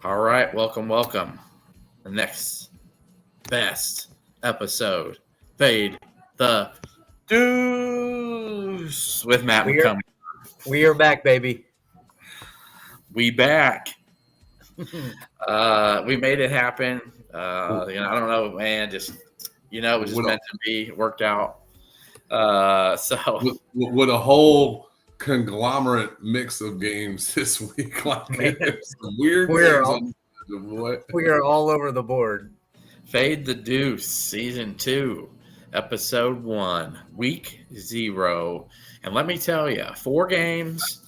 All right, welcome. The next best episode, Fade the Deuce with Matt We are, McCombie. we are back, baby. We back. We made it happen. I don't know, man. Just it was just meant to be. It worked out. With a whole conglomerate mix of games this week, some weird games. We are all over the board. Fade the Deuce, Season 2, Episode 1, Week 0. And let me tell you, 4 games,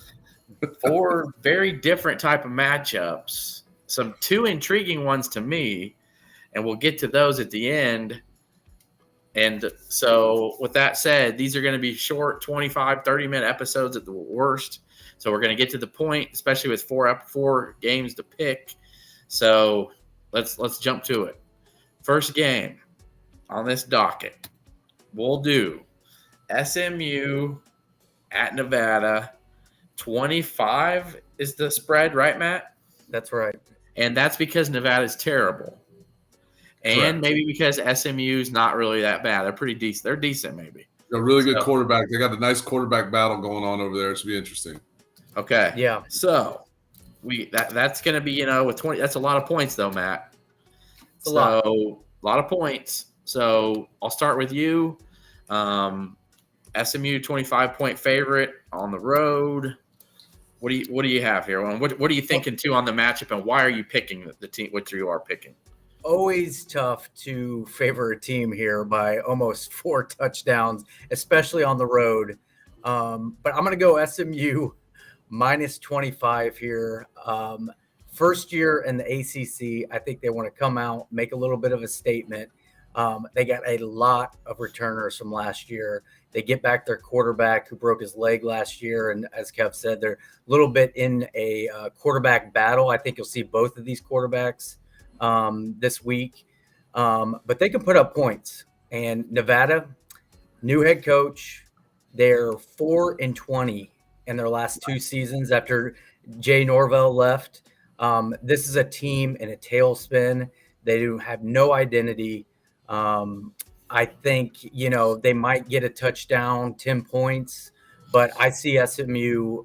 4 very different type of matchups, some 2 intriguing ones to me, and we'll get to those at the end. And so with that said, these are going to be short 25, 30-minute episodes at the worst. So we're going to get to the point, especially with 4 games to pick. So let's jump to it. First game on this docket, we'll do SMU at Nevada. 25 is the spread, right, Matt? That's right. And that's because Nevada's terrible. And Correct. Maybe because SMU's not really that bad. They're pretty decent. They're decent, maybe. A really good quarterback. They got a nice quarterback battle going on over there. It should be interesting. Okay. Yeah. So that's going to be, with 20. That's a lot of points, though, Matt. It's a lot of points. So I'll start with you. SMU 25-point favorite on the road. What do you have here? What are you thinking too on the matchup, and why are you picking the team? What you are picking? Always tough to favor a team here by almost 4 touchdowns, especially on the road. But I'm going to go SMU minus 25 here. First year in the ACC, I think they want to come out, make a little bit of a statement. They got a lot of returners from last year. They get back their quarterback who broke his leg last year. And as Kev said, they're a little bit in a quarterback battle. I think you'll see both of these quarterbacks this week. But they can put up points. And Nevada, new head coach, they're 4-20 in their last 2 seasons after Jay Norvell left. This is a team in a tailspin. They do have no identity. I think, they might get a touchdown, 10 points, but I see SMU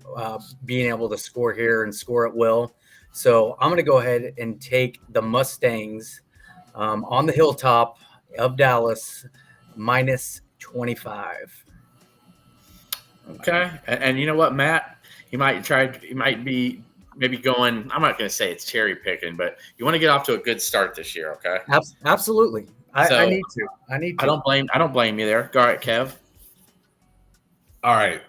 being able to score here and score at will. So I'm going to go ahead and take the Mustangs on the hilltop of Dallas minus 25. Okay. And you know what, Matt? You might be maybe going, I'm not going to say it's cherry picking, but you want to get off to a good start this year, okay? Absolutely. I need to. I don't blame you there. All right, Kev. All right.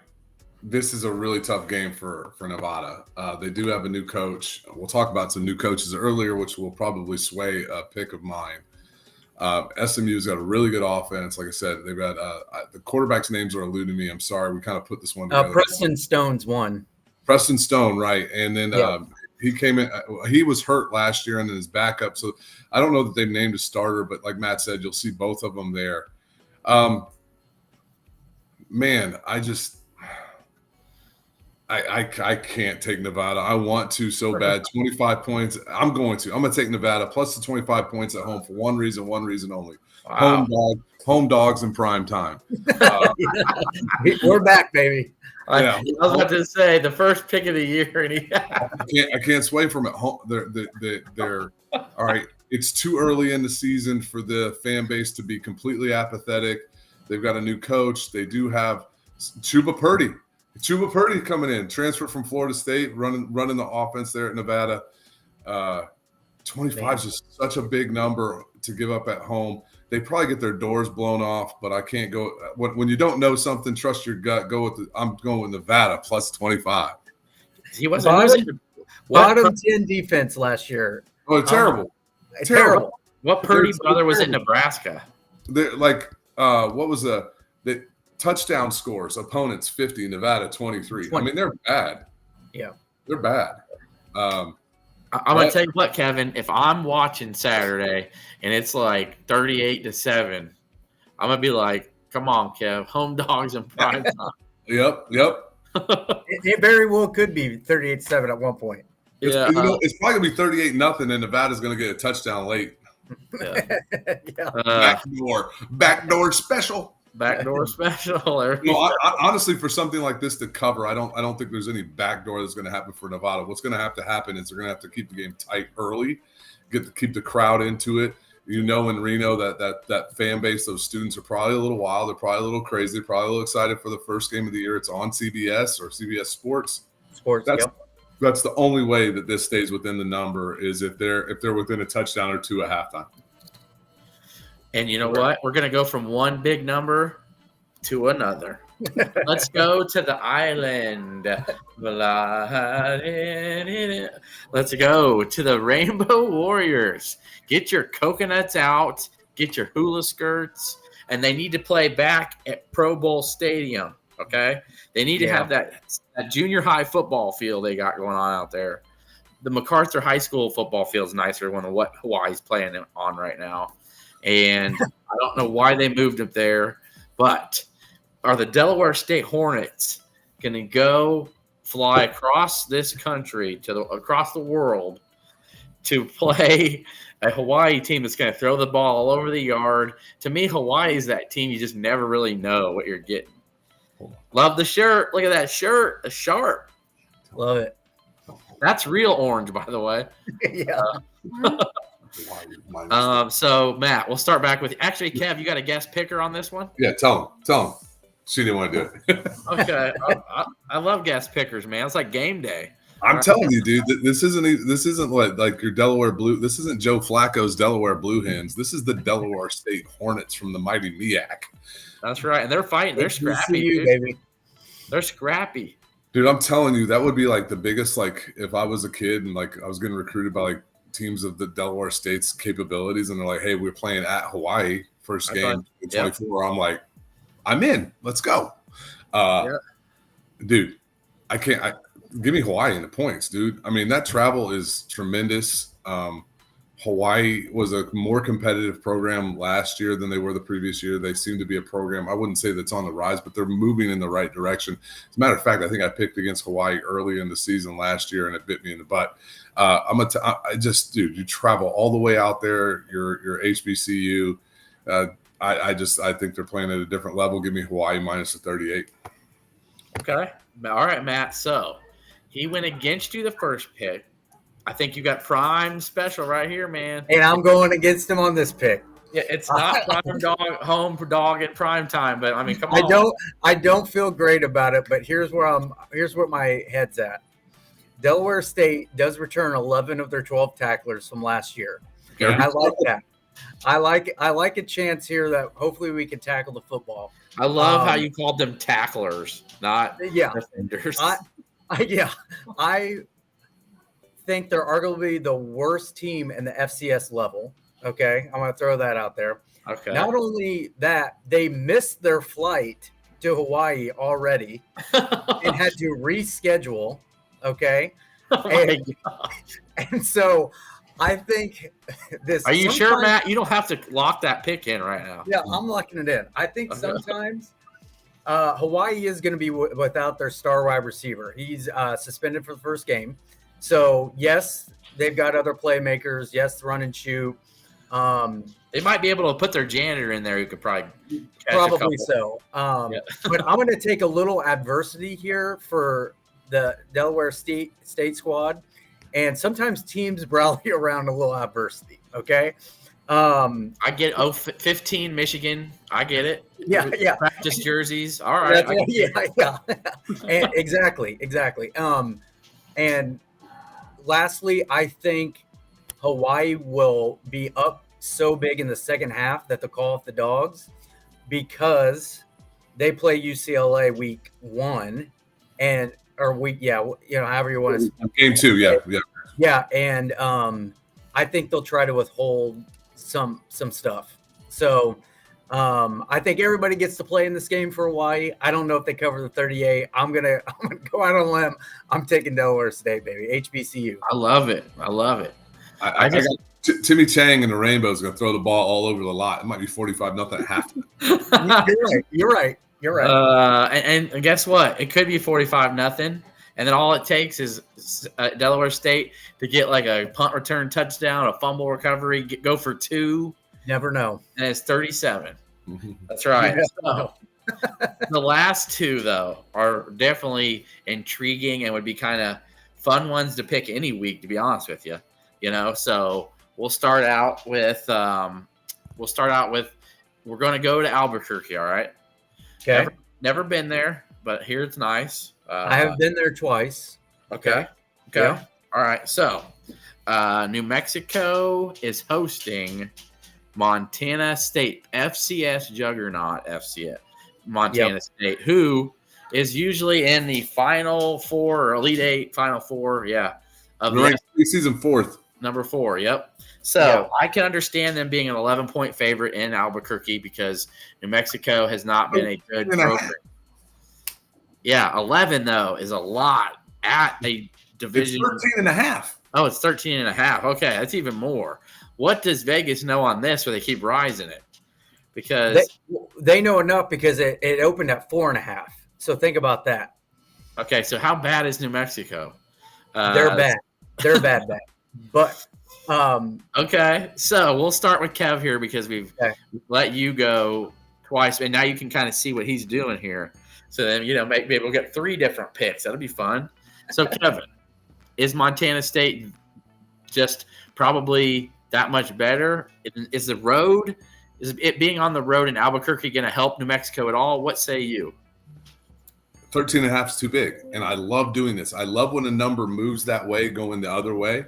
This is a really tough game for Nevada. They do have a new coach. We'll talk about some new coaches earlier, which will probably sway a pick of mine. SMU's got a really good offense. Like I said, they've got the quarterback's names are eluding me. I'm sorry. We kind of put this one together. Preston Stone's one. Preston Stone, right. And then he came in. He was hurt last year and then his backup. So I don't know that they've named a starter, but like Matt said, you'll see both of them there. Man, I can't take Nevada. I want to so bad. 25 points. I'm going to take Nevada plus the 25 points at home for one reason only. Wow. Home dogs in prime time. We're back, baby. Yeah. I was about to say the first pick of the year. And I can't sway from it. They're all right. It's too early in the season for the fan base to be completely apathetic. They've got a new coach. They do have Chuba Purdy coming in, transferred from Florida State, running the offense there at Nevada. 25 is just such a big number to give up at home. They probably get their doors blown off, but I can't go. When you don't know something, trust your gut. I'm going with Nevada plus 25. He wasn't bottom 10 defense last year. Oh, terrible. Terrible. What Purdy brother was in Nebraska? What was the touchdown scores? Opponents 50, Nevada 23. I mean, they're bad. Yeah, they're bad. I'm gonna tell you what, Kevin. If I'm watching Saturday and it's like 38-7, I'm gonna be like, "Come on, Kev, home dogs in prime time." Yep. It very well could be 38-7 at one point. It's, Yeah, it's probably gonna be 38-0, and Nevada's gonna get a touchdown late. Yeah. Backdoor special. Backdoor special. Well, I, honestly, for something like this to cover, I don't think there's any backdoor that's going to happen for Nevada. What's going to have to happen is they're going to have to keep the game tight early, keep the crowd into it. You know, in Reno, that fan base, those students are probably a little wild. They're probably a little crazy. Probably a little excited for the first game of the year. It's on CBS or CBS Sports. That's the only way that this stays within the number is if they're within a touchdown or two at halftime. And you know what? We're going to go from one big number to another. Let's go to the island. Let's go to the Rainbow Warriors. Get your coconuts out. Get your hula skirts. And they need to play back at Pro Bowl Stadium, okay? They need to have that junior high football field they got going on out there. The MacArthur High School football field is nicer than what Hawaii's playing on right now. And I don't know why they moved up there, but are the Delaware State Hornets going to go fly across this country across the world to play a Hawaii team that's going to throw the ball all over the yard? To me, Hawaii is that team you just never really know what you're getting. Love the shirt. Look at that shirt. The sharp. Love it. That's real orange, by the way. Yeah. So Matt, we'll start back with actually, Kev, you got a guest picker on this one? Yeah, tell him. She didn't want to do it. Okay, I love guest pickers, man. It's like game day. I'm telling you, dude. This isn't like your Delaware Blue. This isn't Joe Flacco's Delaware Blue Hens. This is the Delaware State Hornets from the mighty MEAC. That's right, and they're fighting. They're scrappy, dude. Baby. They're scrappy, dude. I'm telling you, that would be like the biggest. Like if I was a kid and like I was getting recruited by like teams of the Delaware State's capabilities, and they're like, "Hey, we're playing at Hawaii first game in 24." I'm like, "I'm in. Let's go." Dude, I can't. Give me Hawaii in the points, dude. I mean, that travel is tremendous. Hawaii was a more competitive program last year than they were the previous year. They seem to be a program, I wouldn't say that's on the rise, but they're moving in the right direction. As a matter of fact, I think I picked against Hawaii early in the season last year, and it bit me in the butt. Dude, you travel all the way out there. You're HBCU. I think they're playing at a different level. Give me Hawaii minus the 38. Okay. All right, Matt. So he went against you the first pick. I think you got prime special right here, man. And I'm going against him on this pick. Yeah, it's not prime dog, home dog at prime time, but I mean, come on. I don't feel great about it, but here's where my head's at. Delaware State does return 11 of their 12 tacklers from last year. Okay. I like that. I like a chance here that hopefully we can tackle the football. I love how you called them tacklers, not defenders. I think they're arguably the worst team in the FCS level. Okay, I'm going to throw that out there. Okay. Not only that, they missed their flight to Hawaii already and had to reschedule. Okay. And so I think this. Are you sure, Matt? You don't have to lock that pick in right now. Yeah, I'm locking it in. I think sometimes Hawaii is going to be without their star wide receiver. He's suspended for the first game. So, yes, they've got other playmakers. Yes, run and shoot. They might be able to put their janitor in there who could probably so. But I'm going to take a little adversity here for the Delaware State squad. And sometimes teams rally around a little adversity, okay? I get 15 Michigan. I get it. Yeah. Practice jerseys. All right. And exactly. And lastly, I think Hawaii will be up so big in the second half that they'll call off the dogs because they play UCLA week 1 however you want to. Game 2, yeah. Yeah, and I think they'll try to withhold some stuff. So I think everybody gets to play in this game for Hawaii. I don't know if they cover the 38. I'm gonna go out on a limb. I'm taking Delaware State, baby. HBCU. I love it. I got Timmy Chang and the Rainbow is going to throw the ball all over the lot. It might be 45-0 at half. You're right. And guess what? It could be 45-0. and then all it takes is Delaware State to get like a punt return touchdown, a fumble recovery, go for 2. Never know. And it's 37. Mhm. That's right. Yeah. The last 2, though, are definitely intriguing and would be kind of fun ones to pick any week, to be honest with you. So we'll start out with we're going to go to Albuquerque. All right. Okay. Never been there, but here it's nice. I have been there twice. Okay. Yeah. All right. So New Mexico is hosting Montana State, FCS juggernaut, Montana State, who is usually in the Final Four or Elite Eight, Final Four, of Right, season 4th. Number 4, yep. So I can understand them being an 11-point favorite in Albuquerque because New Mexico has not been a good program. Yeah, 11 though is a lot at a division. It's 13.5. Oh, it's 13.5. Okay, that's even more. What does Vegas know on this where they keep rising it? Because they know enough because it opened at 4.5. So think about that. Okay, so how bad is New Mexico? They're bad. They're bad. But okay, so we'll start with Kev here because we've let you go twice, and now you can kind of see what he's doing here. So then maybe we'll get 3 different picks. That'll be fun. So Kevin, is Montana State just probably that much better? Is it being on the road in Albuquerque going to help New Mexico at all? What say you? 13.5 is too big, and I love doing this. I love when a number moves that way, going the other way.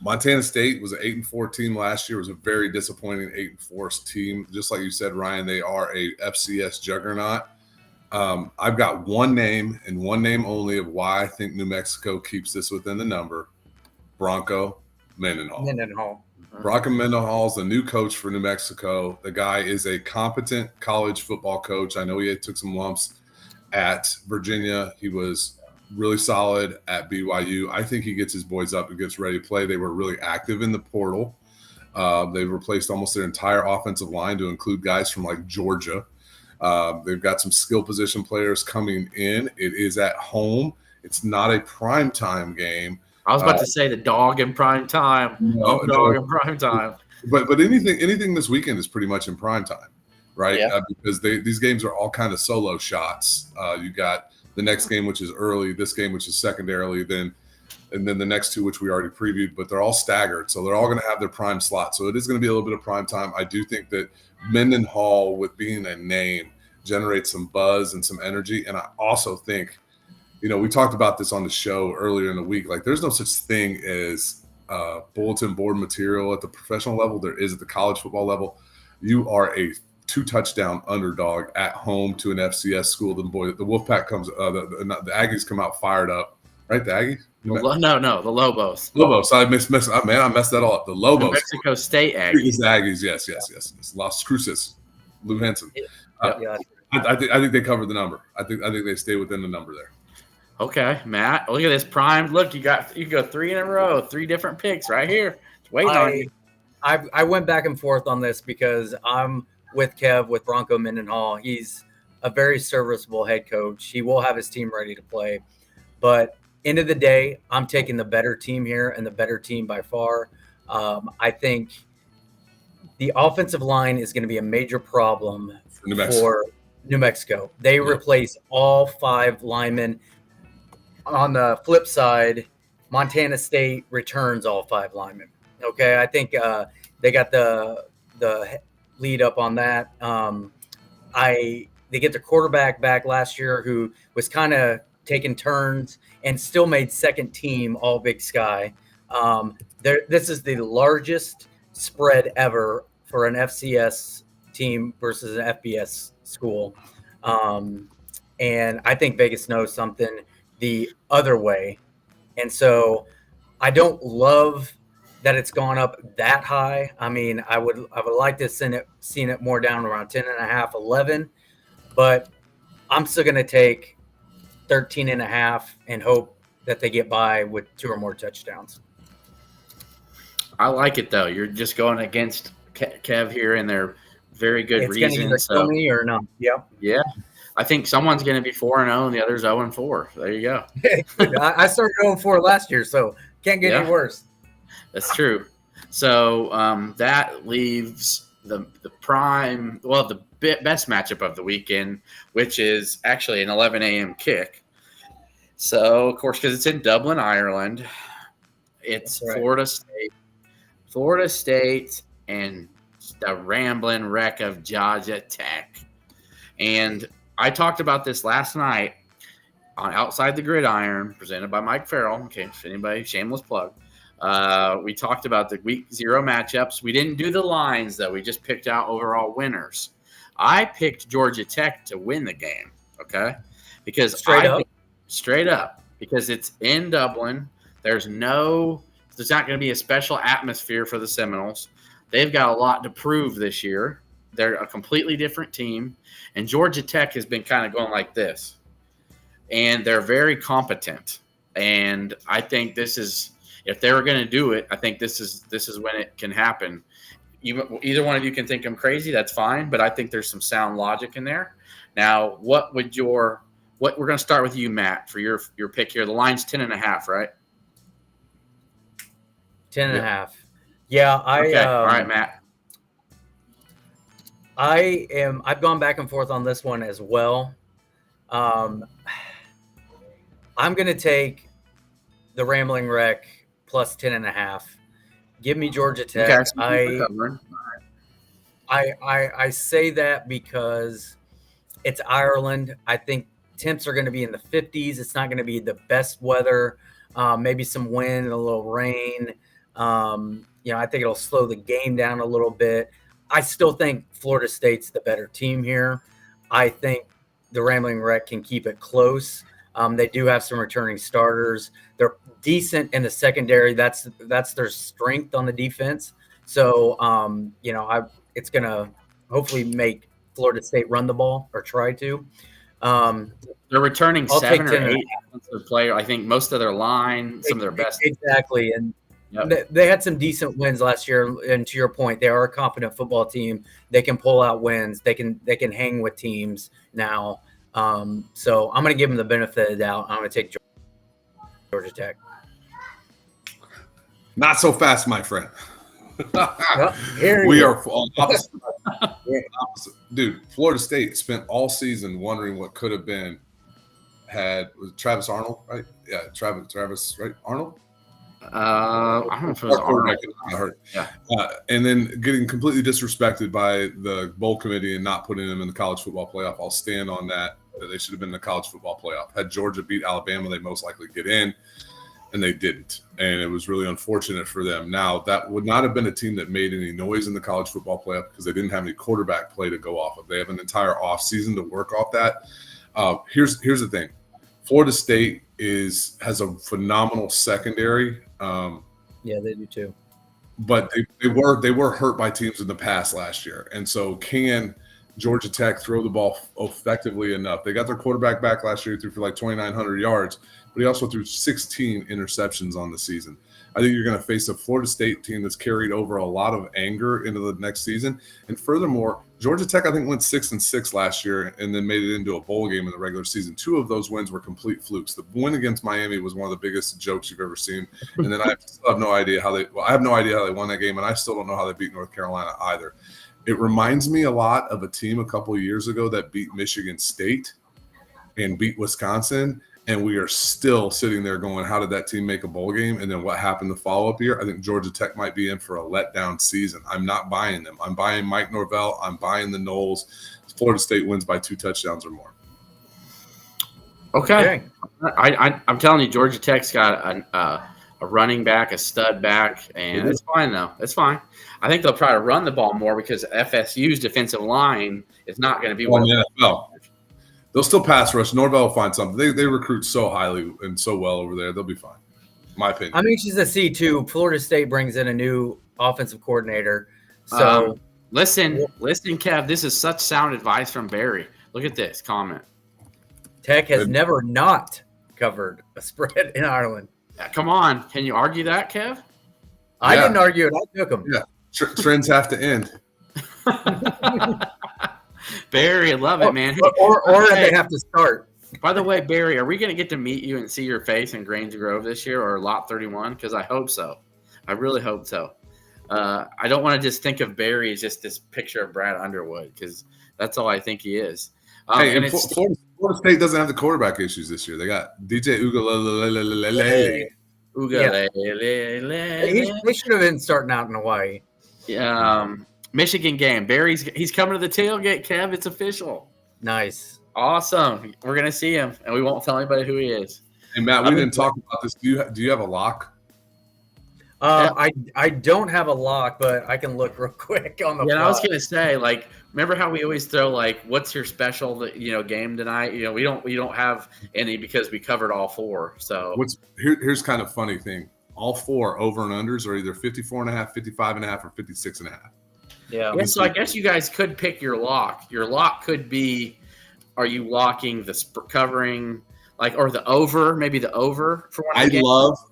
Montana State was an 8-4 team last year. It was a very disappointing 8-4 team. Just like you said, Ryan, they are a FCS juggernaut. I've got one name and one name only of why I think New Mexico keeps this within the number: Bronco Mendenhall. Bronco Mendenhall is the new coach for New Mexico. The guy is a competent college football coach. I know he took some lumps at Virginia. He was really solid at BYU. I think he gets his boys up and gets ready to play. They were really active in the portal. They've replaced almost their entire offensive line to include guys from like Georgia. They've got some skill position players coming in. It is at home. It's not a primetime game. I was about to say the dog in prime time. Dog in prime time. But anything this weekend is pretty much in prime time, right? Yeah. Because these games are all kind of solo shots. You got the next game, which is early, this game, which is secondarily, and then the next 2, which we already previewed, but they're all staggered. So they're all going to have their prime slot. So it is going to be a little bit of prime time. I do think that Mendenhall, with being a name, generates some buzz and some energy. And I also think, we talked about this on the show earlier in the week. Like, there's no such thing as bulletin board material at the professional level. There is at the college football level. You are a 2-touchdown underdog at home to an FCS school. The Wolfpack comes, the Aggies come out fired up, right? The Aggies? No, the Lobos. Lobos. I messed that all up. The Lobos. New Mexico State Aggies. Aggies. Yes. It's Las Cruces. Lou Henson. Yep. I think they covered the number. I think they stay within the number there. Okay, Matt. Look at this prime. Look, you go 3 in a row, 3 different picks right here. It's waiting on you. I went back and forth on this because I'm with Kev with Bronco Mendenhall. He's a very serviceable head coach. He will have his team ready to play. But end of the day, I'm taking the better team here and the better team by far. I think the offensive line is going to be a major problem for New Mexico. They replace all 5 linemen. On the flip side, Montana State returns all 5 linemen. Okay, I think they got the lead up on that. They get the quarterback back last year who was kind of taking turns and still made second team All Big Sky. This is the largest spread ever for an FCS team versus an FBS school. And I think Vegas knows something the other way. And so I don't love that it's gone up that high. I mean, I would like to seen it more down around 10.5, 11, but I'm still going to take 13.5 and hope that they get by with 2 or more touchdowns. I like it though. You're just going against Kev here, and they're very good reasons. It's going to either kill me or not. Yep. Yeah. I think someone's going to be 4-0 and the other's 0-4. There you go. I started 0-4 last year, so can't get any worse. That's true. So that leaves the prime, the best matchup of the weekend, which is actually an 11 a.m. kick. So, of course, because it's in Dublin, Ireland, it's right. Florida State and the rambling wreck of Georgia Tech. And I talked about this last night on Outside the Gridiron, presented by Mike Farrell. Okay, if anybody, shameless plug. We talked about the week 0 matchups. We didn't do the lines, though. We just picked out overall winners. I picked Georgia Tech to win the game, okay? Because straight up, because it's in Dublin. There's not going to be a special atmosphere for the Seminoles. They've got a lot to prove this year. They're a completely different team. And Georgia Tech has been kind of going like this. And they're very competent. And I think this is, if they were going to do it, I think this is when it can happen. Either one of you can think I'm crazy, that's fine. But I think there's some sound logic in there. Now, we're going to start with you, Matt, for your pick here. The line's 10.5, right? 10.5. Yeah, okay. All right, Matt. I've gone back and forth on this one as well. I'm going to take the Rambling Wreck plus 10.5. Give me Georgia Tech. Okay, I say that because it's Ireland. I think temps are going to be in the 50s. It's not going to be the best weather. Maybe some wind and a little rain. I think it'll slow the game down a little bit. I still think Florida State's the better team here. I think the Rambling Wreck can keep it close. They do have some returning starters. They're decent in the secondary. That's their strength on the defense. So, it's going to hopefully make Florida State run the ball or try to. They're returning 7 or 8 offensive players. I think most of their line, some of their best. Exactly. And they had some decent wins last year. And to your point, they are a competent football team. They can pull out wins. They can hang with teams now. So I'm going to give them the benefit of the doubt. I'm going to take Georgia Tech. Not so fast, my friend. We are on opposite. Dude, Florida State spent all season wondering what could have been was Travis Arnold, right? Yeah, Travis, right? Arnold? I don't know if it was Arnold. Yeah. And then getting completely disrespected by the bowl committee and not putting them in the college football playoff. I'll stand on that they should have been in the college football playoff. Had Georgia beat Alabama, they most likely get in. And they didn't. And it was really unfortunate for them. Now, that would not have been a team that made any noise in the college football playoff because they didn't have any quarterback play to go off of. They have an entire offseason to work off that. Here's the thing. Florida State has a phenomenal secondary. Yeah, they do too. But they were hurt by teams in the past last year. And so can Georgia Tech throw the ball effectively enough? They got their quarterback back last year. He threw for like 2,900 yards. But he also threw 16 interceptions on the season. I think you're going to face a Florida State team that's carried over a lot of anger into the next season. And furthermore, Georgia Tech, I think, went 6-6 last year and then made it into a bowl game in the regular season. 2 of those wins were complete flukes. The win against Miami was one of the biggest jokes you've ever seen. And then I have no idea how they won that game, and I still don't know how they beat North Carolina either. It reminds me a lot of a team a couple of years ago that beat Michigan State and beat Wisconsin. And we are still sitting there going, how did that team make a bowl game? And then what happened the follow-up year? I think Georgia Tech might be in for a letdown season. I'm not buying them. I'm buying Mike Norvell. I'm buying the Noles. Florida State wins by 2 touchdowns or more. Okay. I'm telling you, Georgia Tech's got a running back, a stud back, and it's fine, though. It's fine. I think they'll try to run the ball more because FSU's defensive line is not going to be one of the NFL. They'll still pass rush. Norvell will find something. They recruit so highly and so well over there. They'll be fine. My opinion. I'm anxious to see, too. Florida State brings in a new offensive coordinator. So listen, Kev. This is such sound advice from Barry. Look at this comment. Tech has never not covered a spread in Ireland. Yeah, come on. Can you argue that, Kev? I didn't argue it. I took them. Yeah. Trends have to end. Barry, I love it, man. Or they have to start. By the way, Barry, are we going to get to meet you and see your face in Grange Grove this year or Lot 31? Because I hope so. I really hope so. I don't want to just think of Barry as just this picture of Brad Underwood because that's all I think he is. And Florida State doesn't have the quarterback issues this year. They got DJ Ugalele. They should have been starting out in Hawaii. Michigan game. He's coming to the tailgate, Kev. It's official. Nice. Awesome. We're going to see him, and we won't tell anybody who he is. Hey, Matt, we didn't talk about this. Do you have a lock? I don't have a lock, but I can look real quick on the. Yeah, I was gonna say, like, remember how we always throw like, "What's your special, game tonight?" We don't have any because we covered all four. So here's kind of funny thing: all four over and unders are either 54.5, 55.5, or 56.5. Yeah. So I guess you guys could pick your lock. Your lock could be: are you locking the covering? Or the over, maybe the over for one.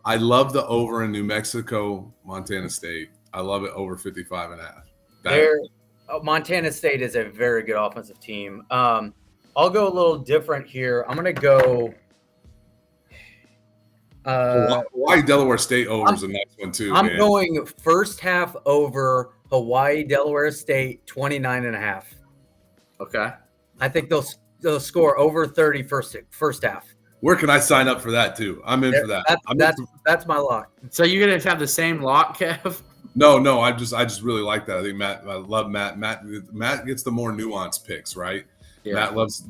I love the over in New Mexico, Montana State. I love it over 55.5. Montana State is a very good offensive team. I'll go a little different here. I'm going to go. Hawaii Delaware State over is a nice one too. I'm going first half over Hawaii Delaware State 29.5. Okay. I think they'll score over 30 first half. Where can I sign up for that too? I'm in for that. That's my lock. So you're gonna have the same lock, Kev? No. I just really like that. I think Matt. I love Matt. Matt gets the more nuanced picks, right? Yeah. Matt loves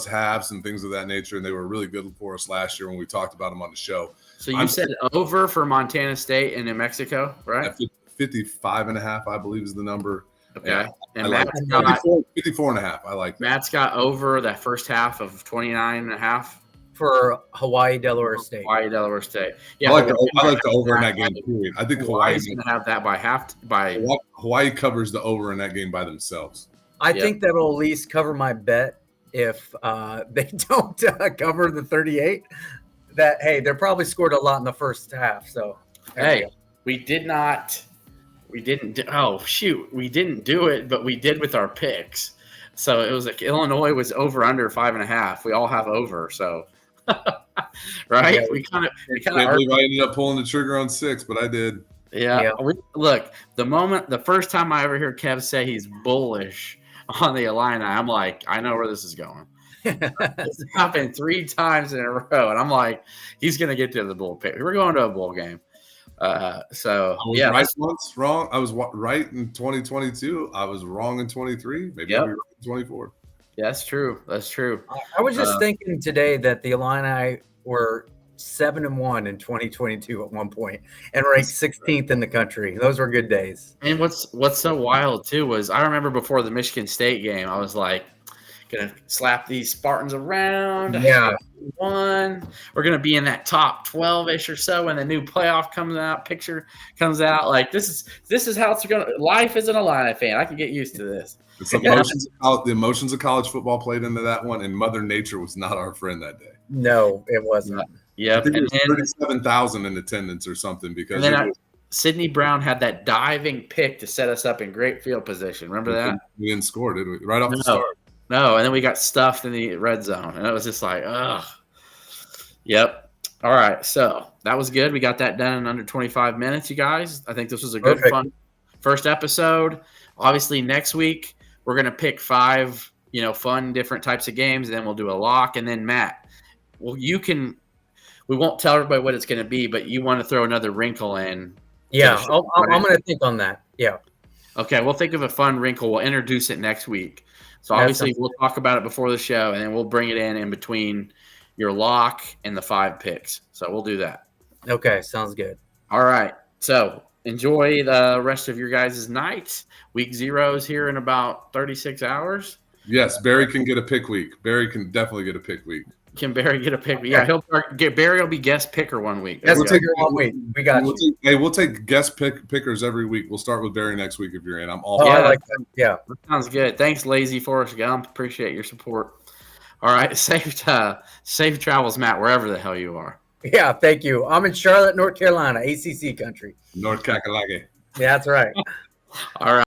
halves and things of that nature, and they were really good for us last year when we talked about them on the show. So you said over for Montana State and New Mexico, right? 55.5, I believe, is the number. Okay. Yeah. And Matt's got 54.5. I like that. Matt's got over that first half of 29.5 for Hawaii Delaware State. Yeah, I like the over in that game. Period. I think Hawaii's going to have that by half. Hawaii covers the over in that game by themselves. I think that'll at least cover my bet if they don't cover the 38. They're probably scored a lot in the first half. So we didn't do it, but we did with our picks. So it was like Illinois was over under 5.5. We all have over, so right? Yeah, we kind of. I ended up pulling the trigger on 6, but I did. Yeah. Look, the first time I ever hear Kev say he's bullish on the Illini, I'm like, I know where this is going. It's happened 3 times in a row, and I'm like, he's going to get to the bowl pick. We're going to a bowl game. I was right once, wrong. I was right in 2022. I was wrong in 23. Maybe I'll be right in 24. Yeah, that's true. I was just thinking today that the Illini were 7-1 in 2022 at one point and ranked 16th in the country. Those were good days. And what's so wild too was I remember before the Michigan State game, I was like, gonna slap these Spartans around. Yeah. We're gonna be in that top 12-ish or so when the new playoff picture comes out. Like this is how it's gonna. Life as an Illini fan, I can get used to this. The emotions of college football played into that one, and Mother Nature was not our friend that day. No, it wasn't. Yeah, I think it was 37,000 in attendance or something because. Sidney Brown had that diving pick to set us up in great field position. Remember that? We didn't score, did we? Right off the start. No, and then we got stuffed in the red zone, and it was just like, ugh. Yep. All right, so that was good. We got that done in under 25 minutes, you guys. I think this was a good, fun first episode. Obviously, next week we're going to pick 5, fun different types of games, and then we'll do a lock. And then, Matt, we won't tell everybody what it's going to be, but you want to throw another wrinkle in. Yeah, I'm going to think on that. Yeah. Okay, we'll think of a fun wrinkle. We'll introduce it next week. So obviously we'll talk about it before the show, and then we'll bring it in between your lock and the 5 picks. So we'll do that. Okay, sounds good. All right. So enjoy the rest of your guys' night. Week 0 is here in about 36 hours. Yes, Barry can get a pick week. Barry can definitely get a pick week. Can Barry get a pick? Yeah, Barry will be guest picker one week. Guest picker 1 week. We got you. We'll take guest pickers every week. We'll start with Barry next week if you're in. I'm all. I like that. Yeah, that sounds good. Thanks, Lazy Forrest Gump. Appreciate your support. All right, safe travels, Matt, wherever the hell you are. Yeah, thank you. I'm in Charlotte, North Carolina, ACC country. North Kakalaki. Yeah, that's right. All right.